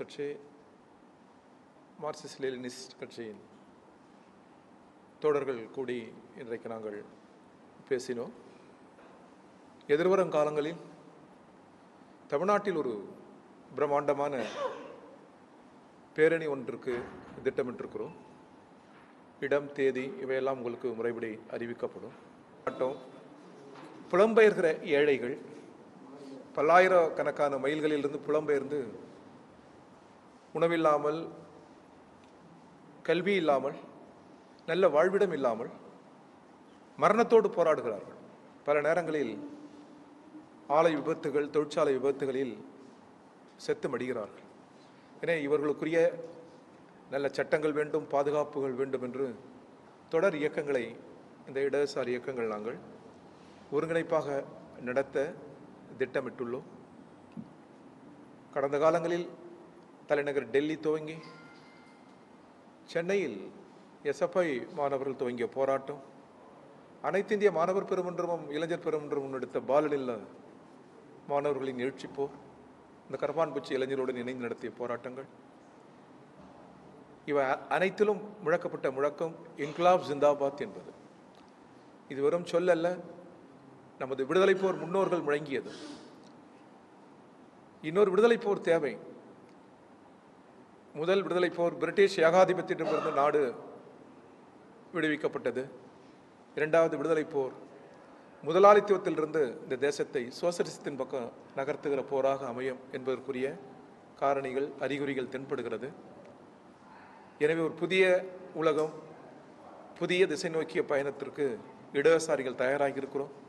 கட்சி Marxist Leninist கட்சியின் தோழர்கள் கூடி இன்றைக்கு நாங்கள் பேசினோம். எதிர்வரும் காலங்களில் தமிழ்நாட்டில் ஒரு பிரம்மாண்டமான பேரணி ஒன்றுக்கு திட்டமிட்டிருக்கிறோம். இடம், தேதி இவையெல்லாம் உங்களுக்கு முறைப்படி அறிவிக்கப்படும். புலம்பெயர்கிற ஏழைகள் பல்லாயிரக்கணக்கான மைல்களிலிருந்து புலம்பெயர்ந்து உணவில்லாமல், கல்வி இல்லாமல், நல்ல வாழ்விடம் இல்லாமல் மரணத்தோடு போராடுகிறார்கள். பல நேரங்களில் ஆலை விபத்துகள், தொழிற்சாலை விபத்துகளில் செத்து மடிகிறார்கள். எனவே இவர்களுக்குரிய நல்ல சட்டங்கள் வேண்டும், பாதுகாப்புகள் வேண்டும் என்று தொடர் இயக்கங்களை, இந்த இடதுசாரி இயக்கங்கள் நாங்கள் ஒருங்கிணைப்பாக நடத்த திட்டமிட்டுள்ளோம். கடந்த காலங்களில் தலைநகர் டெல்லி துவங்கி சென்னையில் எஸ்எஃப்ஐ மாணவர்கள் துவங்கிய போராட்டம், அனைத்து இந்திய மாணவர் பெருமன்றமும் இளைஞர் பெருமன்றமும் முன்னெடுத்த பாலநில மாணவர்களின் எழுச்சி போர், இந்த கரப்பான்பூச்சி இளைஞருடன் இணைந்து நடத்திய போராட்டங்கள், இவை அனைத்திலும் முழக்கப்பட்ட முழக்கம் இன்க்லாப் ஜிந்தாபாத் என்பது. இது வெறும் சொல்லல்ல, நமது விடுதலை போர் முன்னோர்கள் முழங்கியது. இன்னொரு விடுதலை போர் தேவை. முதல் விடுதலை போர் பிரிட்டிஷ் ஏகாதிபத்தியத்திலிருந்து நாடு விடுவிக்கப்பட்டது. இரண்டாவது விடுதலை போர் முதலாளித்துவத்திலிருந்து இந்த தேசத்தை சோசலிசத்தின் பக்கம் நகர்த்துகிற போராக அமையும் என்பதற்குரிய காரணிகள், அறிகுறிகள் தென்படுகிறது. எனவே ஒரு புதிய உலகம், புதிய திசை நோக்கிய பயணத்திற்கு இடதுசாரிகள் தயாராகி இருக்கிறோம்.